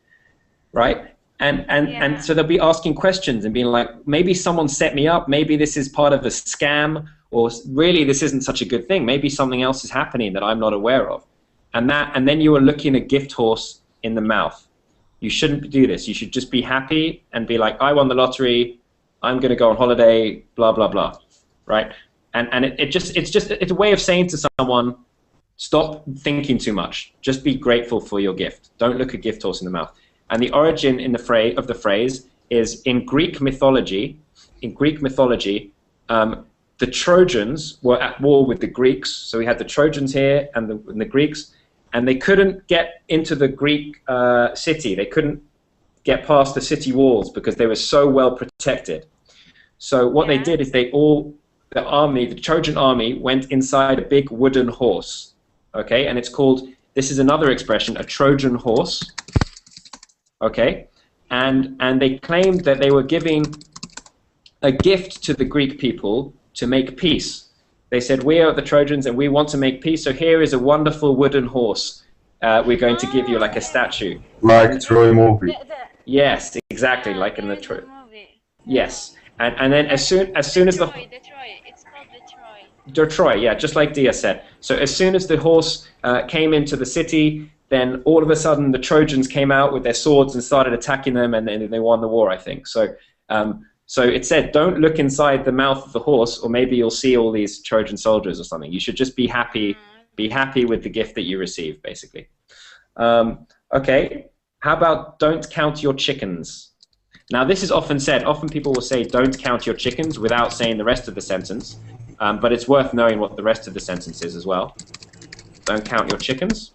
right? And so they'll be asking questions and being like, maybe someone set me up, maybe this is part of a scam, or really this isn't such a good thing, maybe something else is happening that I'm not aware of. And then you are looking a gift horse in the mouth. You shouldn't do this. You should just be happy and be like, I won the lottery, I'm going to go on holiday, blah blah blah, right? And it's a way of saying to someone, stop thinking too much, just be grateful for your gift. Don't look a gift horse in the mouth. And the origin of the phrase is in Greek mythology. In Greek mythology, the Trojans were at war with the Greeks. So we had the Trojans here and the Greeks, and they couldn't get into the Greek city. They couldn't get past the city walls because they were so well protected. So what they did is the Trojan army went inside a big wooden horse. Okay, and it's called, this is another expression, a Trojan horse. Okay, and they claimed that they were giving a gift to the Greek people to make peace. They said, we are the Trojans and we want to make peace, so here is a wonderful wooden horse. We're going to give you like a statue. Like Troy movie. Yes, exactly, like in the Troy. Yes, and then as soon as the Detroit, it's called Detroit, yeah, just like Dia said. So as soon as the horse came into the city, then all of a sudden the Trojans came out with their swords and started attacking them, and then they won the war, I think. So so it said, don't look inside the mouth of the horse, or maybe you'll see all these Trojan soldiers or something. You should just be happy with the gift that you receive, basically. Okay, how about don't count your chickens? Now, this is often said. Often people will say, don't count your chickens without saying the rest of the sentence. But it's worth knowing what the rest of the sentence is as well. Don't count your chickens.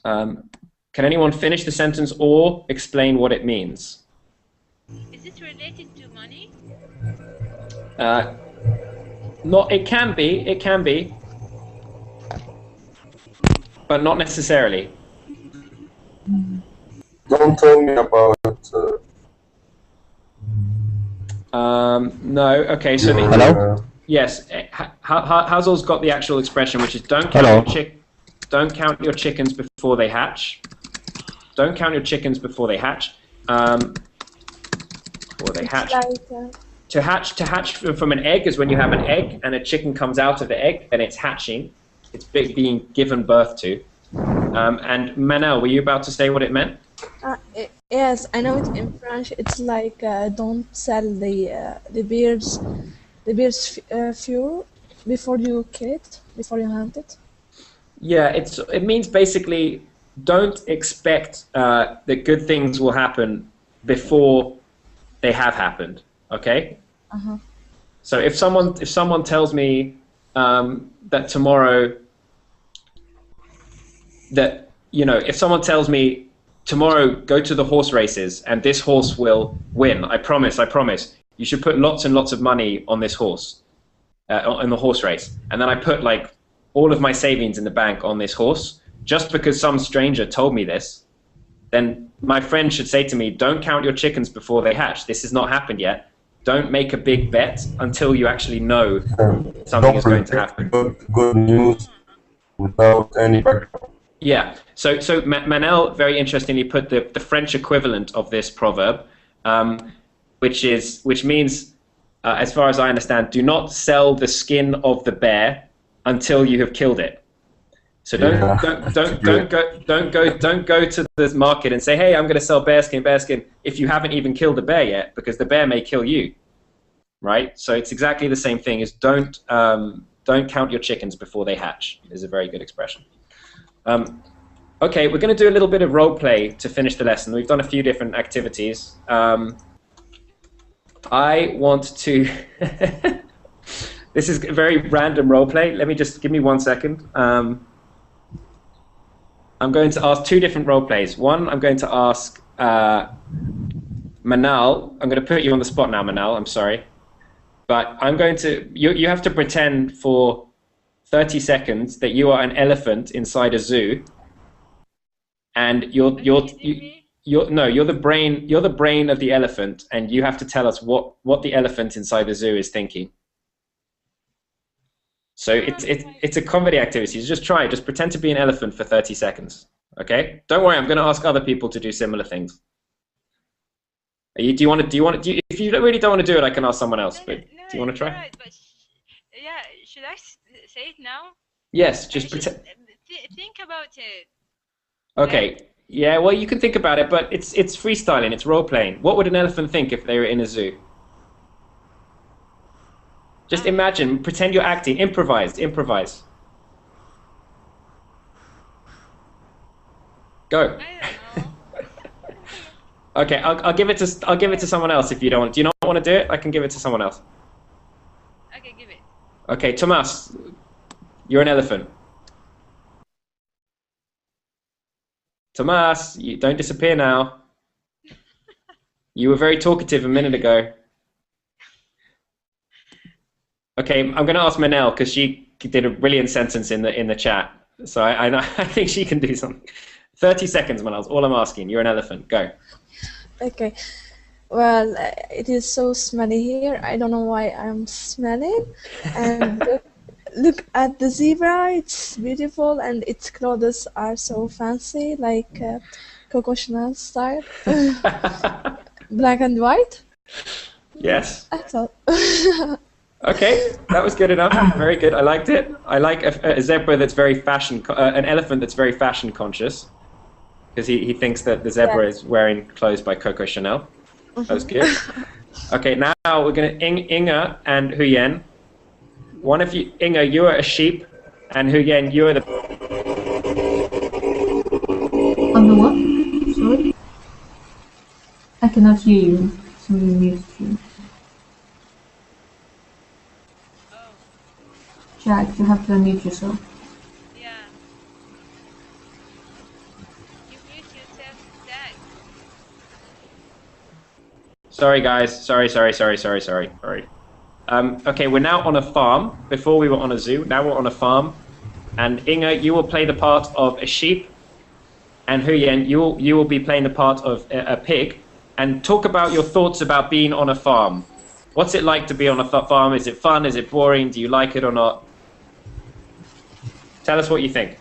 Can anyone finish the sentence or explain what it means? Is it related to money? Not. It can be, but not necessarily. Don't tell me about. No. Okay. So Hello? yes. Hazel's got the actual expression, which is don't count your chickens before they hatch. Don't count your chickens before they hatch. Before they hatch. To hatch from an egg is when you have an egg and a chicken comes out of the egg and it's hatching. It's being given birth to. And Manel, were you about to say what it meant? Yes, I know it in French. It's like don't sell the bear's fur before you kill it, before you hunt it. Yeah, it means basically don't expect that good things will happen before they have happened. Okay. So if someone tells me that tomorrow, that if someone tells me tomorrow go to the horse races and this horse will win, I promise, you should put lots and lots of money on this horse, in the horse race, and then I put like all of my savings in the bank on this horse, just because some stranger told me this, then my friend should say to me, don't count your chickens before they hatch. This has not happened yet. Don't make a big bet until you actually know something is going to happen. Good news without any background. Yeah. So Manel very interestingly put the French equivalent of this proverb, which means, as far as I understand, do not sell the skin of the bear until you have killed it. So don't go to the market and say, hey, I'm going to sell bearskin, if you haven't even killed the bear yet, because the bear may kill you, right? So it's exactly the same thing as don't count your chickens before they hatch. Is a very good expression. Okay, we're going to do a little bit of role play to finish the lesson. We've done a few different activities. I want to. This is a very random role play. Give me 1 second. I'm going to ask two different role plays. One, I'm going to ask Manal. I'm going to put you on the spot now, Manal. I'm sorry, but I'm going to. You have to pretend for 30 seconds that you are an elephant inside a zoo, and you're the brain of the elephant, and you have to tell us what the elephant inside the zoo is thinking. So it's a comedy activity. So just try it. Just pretend to be an elephant for 30 seconds. Okay? Don't worry. I'm going to ask other people to do similar things. Do you want to? If you really don't want to do it, I can ask someone else. But do you want to try? Right, but yeah, should I say it now? Yes. Just pretend. Think about it. Okay. Yeah. Well, you can think about it, but it's freestyling. It's role playing. What would an elephant think if they were in a zoo? Just imagine, pretend you're acting, improvise. Go. I don't know. Okay, I'll give it to someone else if you don't want. Do you not want to do it? I can give it to someone else. Okay, give it. Okay, Tomas, you're an elephant. Tomas, you don't disappear now. You were very talkative a minute ago. Okay, I'm going to ask Manel because she did a brilliant sentence in the chat. So I think she can do something. 30 seconds, Manel. All I'm asking. You're an elephant. Go. Okay. Well, it is so smelly here. I don't know why I'm smelling. And look at the zebra. It's beautiful, and its clothes are so fancy, like Coco Chanel style. Black and white. Yes. I thought. Okay, that was good enough. Very good. I liked it. I like a zebra that's very an elephant that's very fashion conscious, because he thinks that the zebra is wearing clothes by Coco Chanel. That was good. Okay, now we're going to Inga and Huyen. One of you, Inga, you are a sheep, and Huyen, you are the. I'm the what? Sorry. I cannot hear you. Somebody mute you. Oh, Jack, you have to unmute yourself. yeah. You mute yourself, Jack. Sorry, guys. Sorry. Okay, we're now on a farm. Before we were on a zoo. Now we're on a farm. And Inga, you will play the part of a sheep. And Huyen, you will be playing the part of a pig. And talk about your thoughts about being on a farm. What's it like to be on a farm? Is it fun? Is it boring? Do you like it or not? Tell us what you think.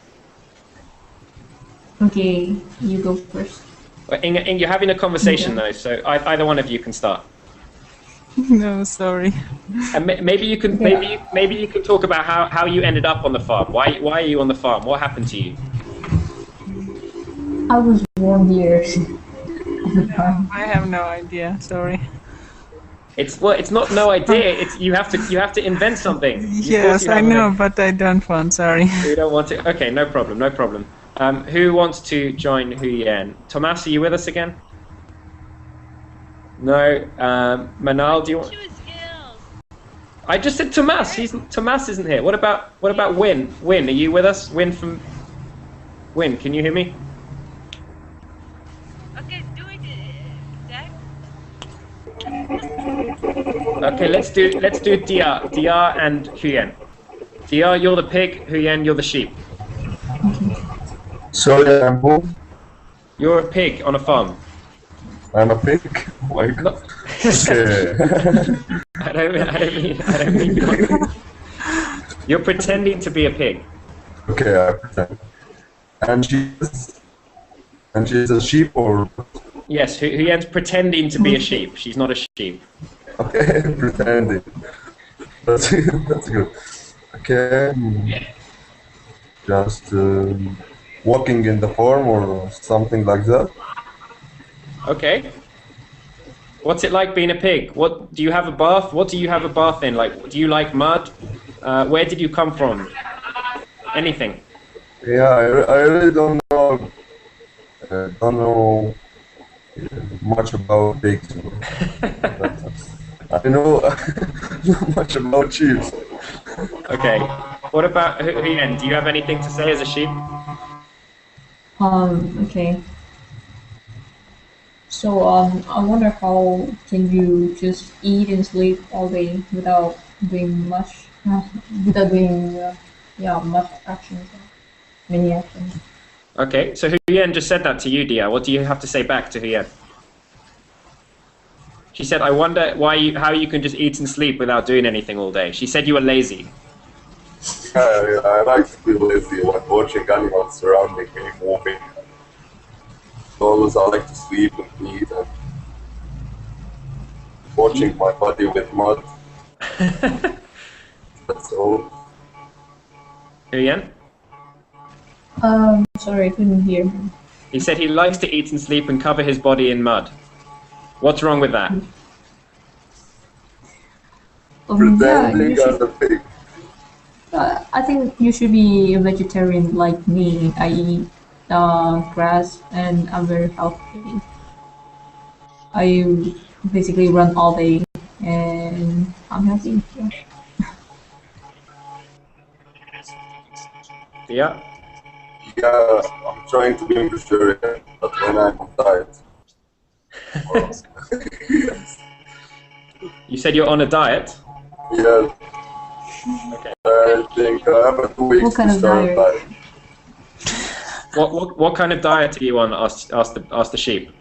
Okay, you go first. Well, Inga, you're having a conversation though, so either one of you can start. No, sorry. And maybe you can maybe you can talk about how you ended up on the farm. Why are you on the farm? What happened to you? I was born here. I have no idea. Sorry. It's not no idea. It's you have to invent something. Yes, I know, but I don't want. Sorry. You don't want to. Okay, no problem. Who wants to join Huyen? Thomas, are you with us again? No. Manal, do you want? I just said Thomas. Thomas isn't here. What about Win? Win, are you with us? Win, can you hear me? Okay, do it, Jack. Okay, let's do Dia and Huyen. Dia, you're the pig. Huyen, you're the sheep. Sorry, I'm who? You're a pig on a farm. I'm a pig? Oh my god. Okay. I don't mean you're pretending to be a pig. Okay, I pretend. And she's a sheep or? Yes, Huyen's pretending to be a sheep. She's not a sheep. Okay, pretending. That's good. Okay. Just walking in the farm or something like that. Okay. What's it like being a pig? What do you have a bath? What do you have a bath in? Like, do you like mud? Where did you come from? Anything? Yeah, I really don't know much about pigs. I know not much about sheep. Okay. What about Huyen? Do you have anything to say as a sheep? Okay. So, I wonder how can you just eat and sleep all day without doing much, much actions, many actions. Okay, so Huyen just said that to you, Dia. What do you have to say back to Huyen? She said, I wonder how you can just eat and sleep without doing anything all day. She said you were lazy. I like to be lazy when watching animals surrounding me moving. Always I like to sleep and eat and watching my body with mud. That's all. Huyen? Sorry, I couldn't hear. He said he likes to eat and sleep and cover his body in mud. What's wrong with that? Pretending as a pig. I think you should be a vegetarian like me. I eat grass and I'm very healthy. I basically run all day and I'm healthy. Yeah. Yeah, I'm trying to be vegetarian, but when I'm on diet. You said you're on a diet? Yeah. Okay. I think I have 2 weeks What kind to of start diet? What kind of diet are you on? Ask the sheep.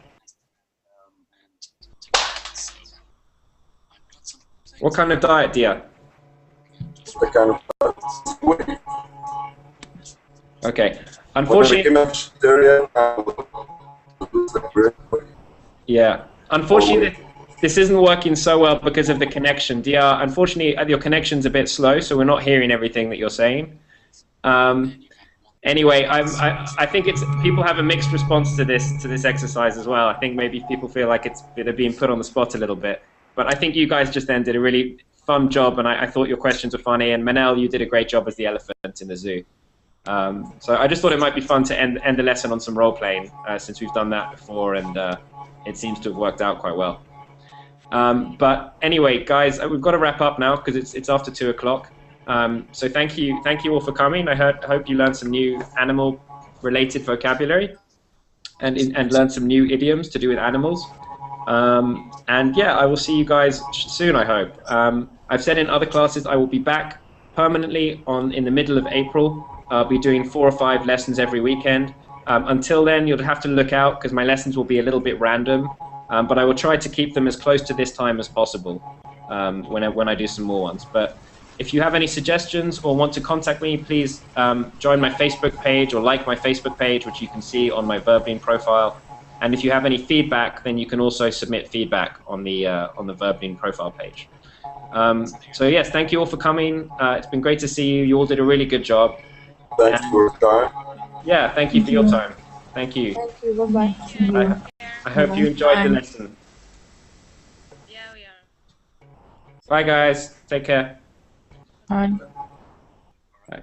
What kind of diet, Dia? The kind of diet. Okay. When I Unfortunately, became a vegetarian, I was separate. yeah. Unfortunately, this isn't working so well because of the connection. Dia, unfortunately, your connection's a bit slow, so we're not hearing everything that you're saying. Anyway, I think people have a mixed response to this exercise as well. I think maybe people feel like they're being put on the spot a little bit. But I think you guys just then did a really fun job, and I thought your questions were funny. And Manel, you did a great job as the elephant in the zoo. So I just thought it might be fun to end the lesson on some role playing, since we've done that before, and it seems to have worked out quite well. But anyway, guys, we've got to wrap up now because it's after 2 o'clock. So thank you all for coming. I hope you learned some new animal-related vocabulary and learned some new idioms to do with animals. And yeah, I will see you guys soon, I hope. I've said in other classes I will be back permanently in the middle of April. I'll be doing 4 or 5 lessons every weekend. Until then, you'll have to look out because my lessons will be a little bit random. But I will try to keep them as close to this time as possible when I do some more ones. But if you have any suggestions or want to contact me, please join my Facebook page or like my Facebook page, which you can see on my Verbline profile. And if you have any feedback, then you can also submit feedback on the Verbline profile page. So yes, thank you all for coming. It's been great to see you. You all did a really good job. Thanks for your time. Yeah, thank you for your time. Thank you. Thank you. Bye-bye. I hope you enjoyed the lesson. Yeah, we are. Bye, guys. Take care. Bye. Bye.